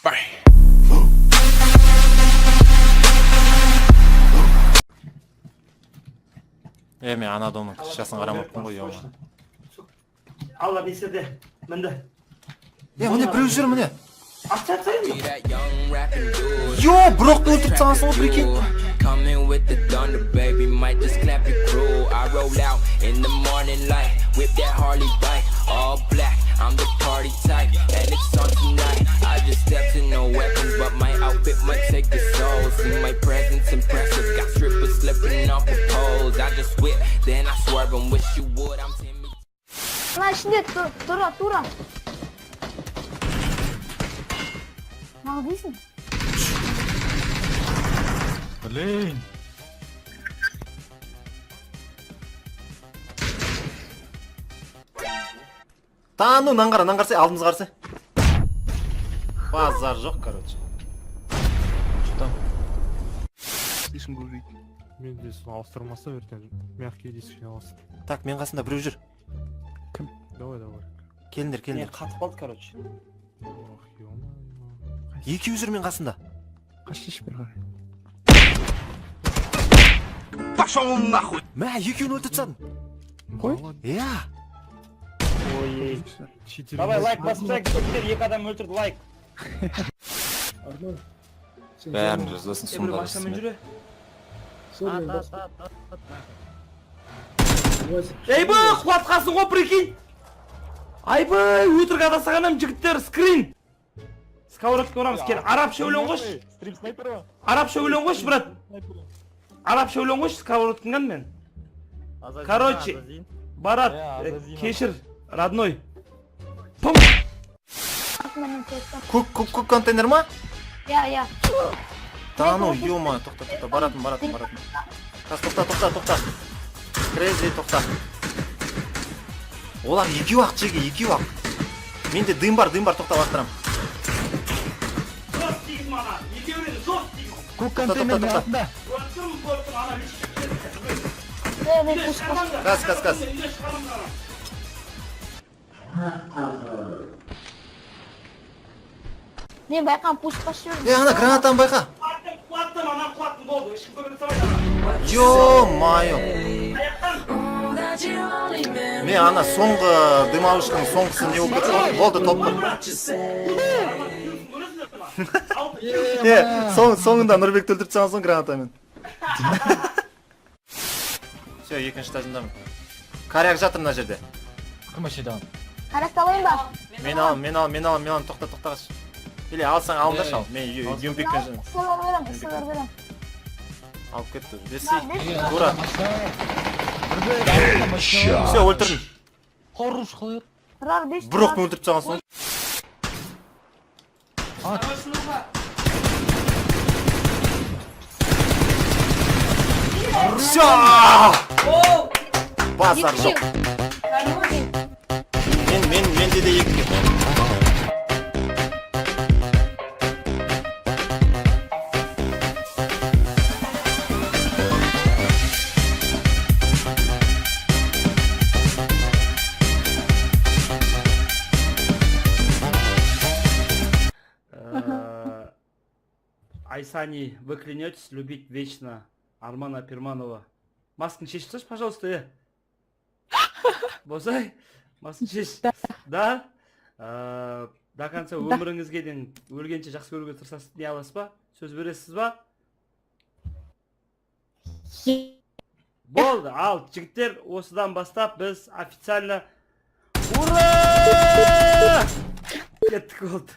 Мен анадомның кішкасын қарамаппын ғой, ема. Алла бесерде, мінді. Міне біреу жүр, міне. Атса енді. Йо, бұрықты өлтіріп сағансың ғой, прикинь. Coming with the thunder, baby, might just clap your crew. I roll out in the morning light, whip that Harley bike, all black. I'm the party type, and it's on tonight. I just stepped in no weapons, but my outfit might take the soul. See my presence impressive, got strippers slipping off the poles. I just whip, then I swerve and wish you would. I'm Timmy. Lan şimdi tura. Ne yapıyorsun? Блин. Да, ну, нан қарсы, алдымыз қарсы. Базар жоқ, короче. Что там? Слишком грубит. Мен де соны ауыстырмаса ертең мягкий диск аласың. Так, мен қасында біреу жүр. Давай. Келіңдер. Мен қатып қалды, короче. Ох, ё-моё. Екеуі жүр мен қасында. Қашты шпер қарай. Пошел нахуй! Мә, екеуін өлтіріп тастадым. Қой? Иә. Ой. Читер. Давай лайк бассайық, көптер екі адам өлтірді, лайк. Арман. Бәрін жаздасын Бір сонда. машинамен жүре. Ей, Ей бай, қуатқасын ғой, прикинь. Айбай, өтірік адасағанам жігіттер, скрин. Сковородка орамыз, кел. Арабша өлең қош. Стрим снайпер ма? Арабша өлең қош, брат. Арабша өлең қош, сковородкаңнан мен. Короче, Барат, кешір, родной. Пум! Көк контейнер ма? Ya. Да, ну, ё-моё, тоқта, баратын. Қас, тоқта. Крейзи, тоқта. Олар екеу-ақ жеге, екеу-ақ. Менде дым бар, тоқта бастырам. Жос дейін мана, екеуінен жос дейін. Көк контейнердің артында. Көрттім, ана Ne pus. Қас. Ne baykan pus basıyorum. Ана гранатаны байқа. Қуаттым, ана қуаттым болды. Ешкім көмір сабайда. Ё-моё. Мен ана соңғы дым алушының соңғысы не болып кетті? Болды, топты. Соңында Нұрбекті өлтіріп тастаған соң гранатамен. Все, екінші этажындамын. Каряк жатыр мына жерде. Кім ашыдан? Karak alayım da. Мен алам, тоқтағаш. Или алсаң алыңдаршы ал. Мен юмпикпен жүрмін. Sıvır verem. Алып кетті. Бесей. Тура. Все, өлтірдім. Хорош қылыр. Rar 5. Бұрықпен өлтіріп тастаған соң. Все! Базар жоқ. Менде де екі. Айсани, вы клянетесь любить вечно Армана Перманова. Масканы шешіп тасташы, пожалуйста, Бозай, масканы шеш. Да? До конца өміріңізге дейін өлгенше жақсы көруге тырысасыз, не аласыз ба? Сөз бересіз ба? Болды, ал, жігіттер, осыдан бастап біз официально... Ура! Кеттік болды.